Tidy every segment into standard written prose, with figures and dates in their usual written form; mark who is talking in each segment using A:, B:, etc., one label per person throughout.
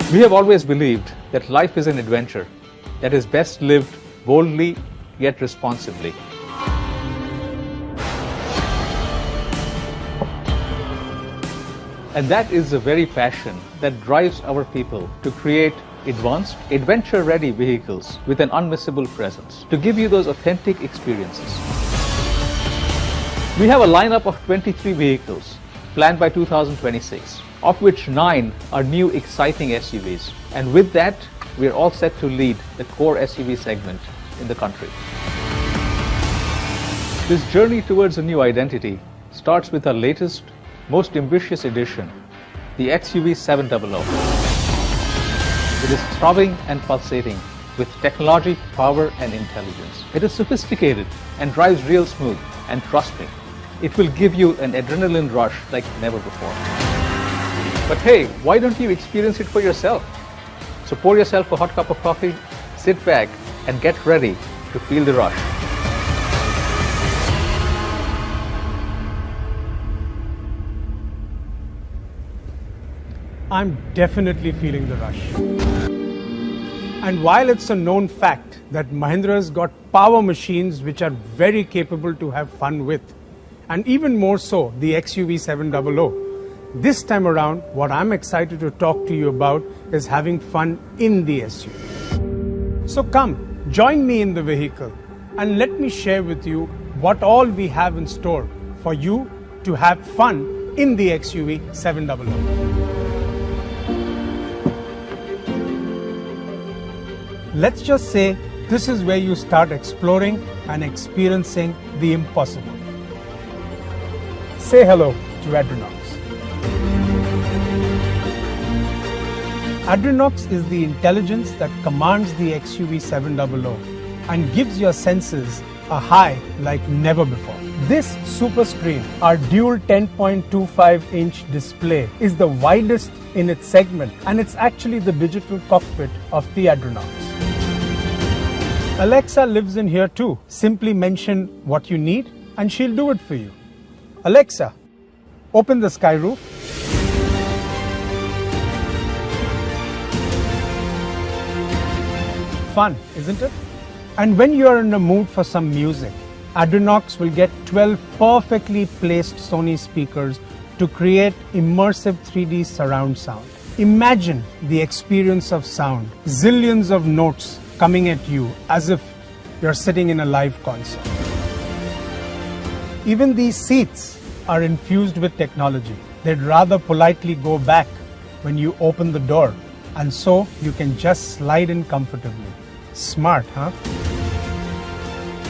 A: We have always believed that life is an adventure that is best lived boldly yet responsibly. And that is the very passion that drives our people to create advanced, adventure-ready vehicles with an unmissable presence to give you those authentic experiences. We have a lineup of 23 vehicles planned by 2026, of which 9 are new exciting SUVs. And with that, we are all set to lead the core SUV segment in the country. This journey towards a new identity starts with our latest, most ambitious edition, the XUV 700. It is throbbing and pulsating with technology, power and intelligence. It is sophisticated and drives real smooth, and trust me, it will give you an adrenaline rush like never before. But hey, why don't you experience it for yourself? So pour yourself a hot cup of coffee, sit back and get ready to feel the rush.
B: I'm definitely feeling the rush. And while it's a known fact that Mahindra's got power machines which are very capable to have fun with, and even more so the XUV 700, this time around what I'm excited to talk to you about is having fun in the SUV. So come, join me in the vehicle and let me share with you what all we have in store for you to have fun in the XUV 700. Let's just say this is where you start exploring and experiencing the impossible. Say hello to Adrenox. Adrenox is the intelligence that commands the XUV 700 and gives your senses a high like never before. This super screen, our dual 10.25-inch display, is the widest in its segment, and it's actually the digital cockpit of the Adrenox. Alexa lives in here too. Simply mention what you need and she'll do it for you. Alexa, open the sky roof. Fun, isn't it? And when you're in the mood for some music, Adrenox will get 12 perfectly placed Sony speakers to create immersive 3D surround sound. Imagine the experience of sound, zillions of notes coming at you as if you're sitting in a live concert. Even these seats are infused with technology. They'd rather politely go back when you open the door, and so you can just slide in comfortably. Smart, huh?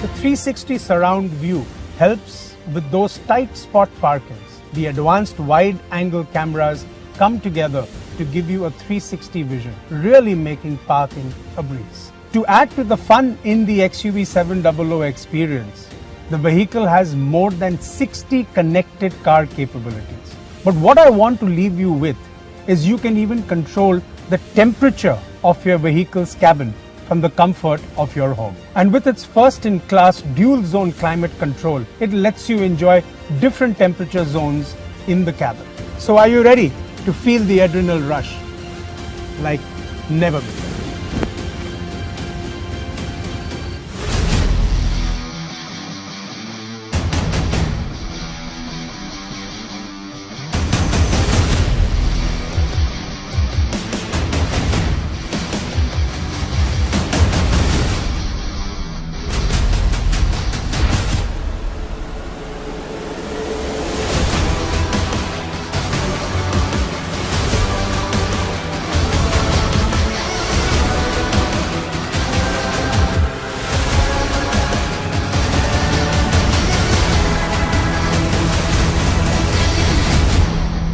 B: The 360 surround view helps with those tight spot parkings. The advanced wide-angle cameras come together to give you a 360 vision, really making parking a breeze. To add to the fun in the XUV 700 experience, the vehicle has more than 60 connected car capabilities. But what I want to leave you with is you can even control the temperature of your vehicle's cabin from the comfort of your home. And with its first-in-class dual-zone climate control, it lets you enjoy different temperature zones in the cabin. So are you ready to feel the adrenal rush like never before?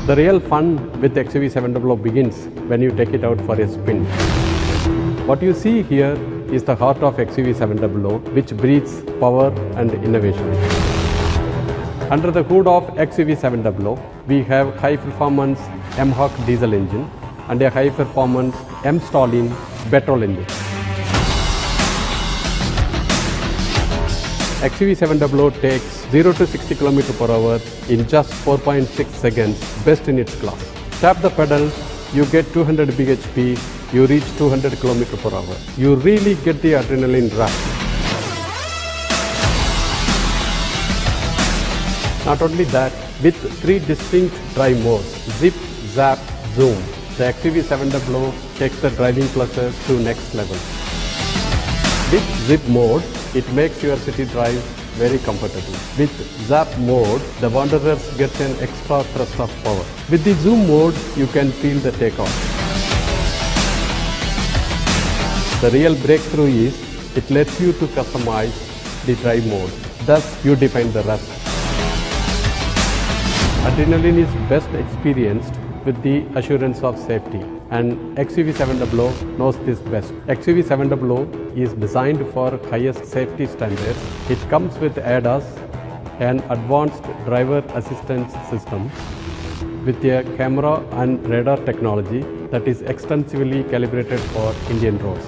C: The real fun with XUV 700 begins when you take it out for a spin. What you see here is the heart of XUV 700, which breathes power and innovation. Under the hood of XUV 700, we have high-performance M-Hawk diesel engine and a high-performance M-Stallion petrol engine. XUV 700 takes 0 to 60 km per hour in just 4.6 seconds, best in its class. Tap the pedal you get 200 bhp, you reach 200 km per hour. You really get the adrenaline rush. Not only that, with 3 distinct drive modes, zip, zap, zoom, the XUV700 takes the driving pleasure to next level. With zip mode, it makes your city drive very comfortable. With zap mode, the wanderers get an extra thrust of power. With the zoom mode, you can feel the takeoff. The real breakthrough is, it lets you to customize the drive mode. Thus, you define the rest. Adrenaline is best experienced with the assurance of safety, and XUV700 knows this best. XUV700 is designed for highest safety standards. It comes with ADAS, an advanced driver assistance system, with a camera and radar technology that is extensively calibrated for Indian roads.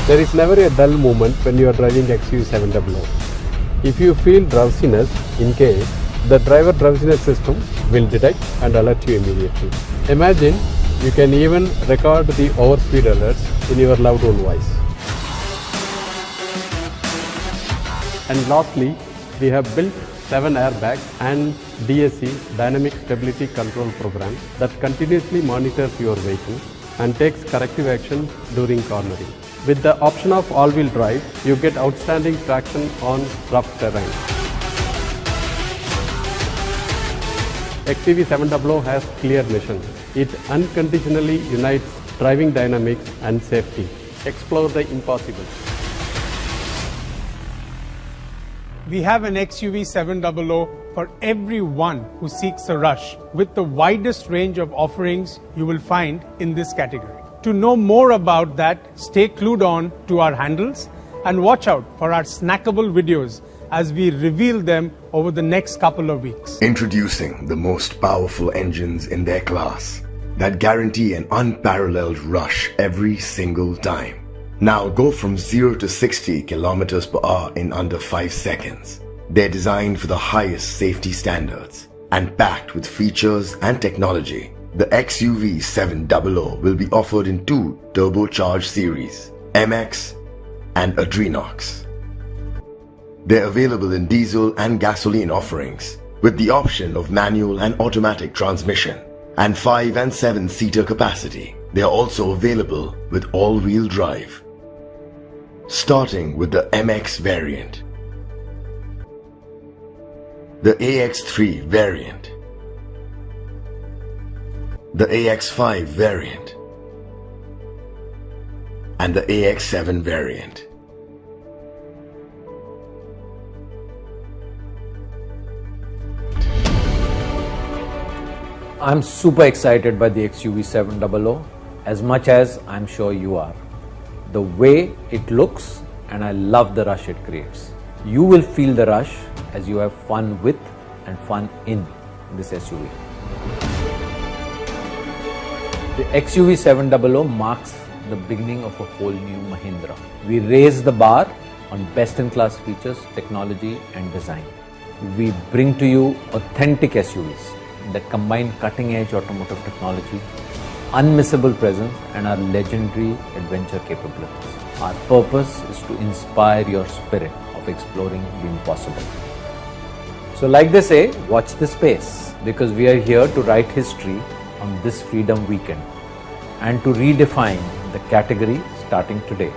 C: There is never a dull moment when you are driving XUV700. If you feel drowsiness in case, the driver drowsiness system will detect and alert you immediately. Imagine you can even record the overspeed alerts in your loved one voice. And lastly, we have built 7 airbags and DSC, Dynamic Stability Control program, that continuously monitors your vehicle and takes corrective action during cornering. With the option of all-wheel drive, you get outstanding traction on rough terrain. XUV700 has clear mission. It unconditionally unites driving dynamics and safety. Explore the impossible.
B: We have an XUV700 for everyone who seeks a rush, with the widest range of offerings you will find in this category. To know more about that, stay glued on to our handles and watch out for our snackable videos as we reveal them over the next couple of weeks.
D: Introducing the most powerful engines in their class that guarantee an unparalleled rush every single time. Now go from 0 to 60 kilometers per hour in under 5 seconds. They're designed for the highest safety standards and packed with features and technology. The XUV700 will be offered in 2 turbocharged series, MX and Adrenox. They're available in diesel and gasoline offerings, with the option of manual and automatic transmission and 5 and 7 seater capacity. They are also available with all-wheel drive. Starting with the MX variant, the AX3 variant, the AX5 variant, and the AX7 variant.
E: I'm super excited by the XUV700 as much as I'm sure you are. The way it looks, and I love the rush it creates. You will feel the rush as you have fun with and fun in this SUV. The XUV700 marks the beginning of a whole new Mahindra. We raise the bar on best-in-class features, technology and design. We bring to you authentic SUVs that combine cutting-edge automotive technology, unmissable presence and our legendary adventure capabilities. Our purpose is to inspire your spirit of exploring the impossible. So like they say, watch this space, because we are here to write history on this Freedom Weekend and to redefine the category starting today.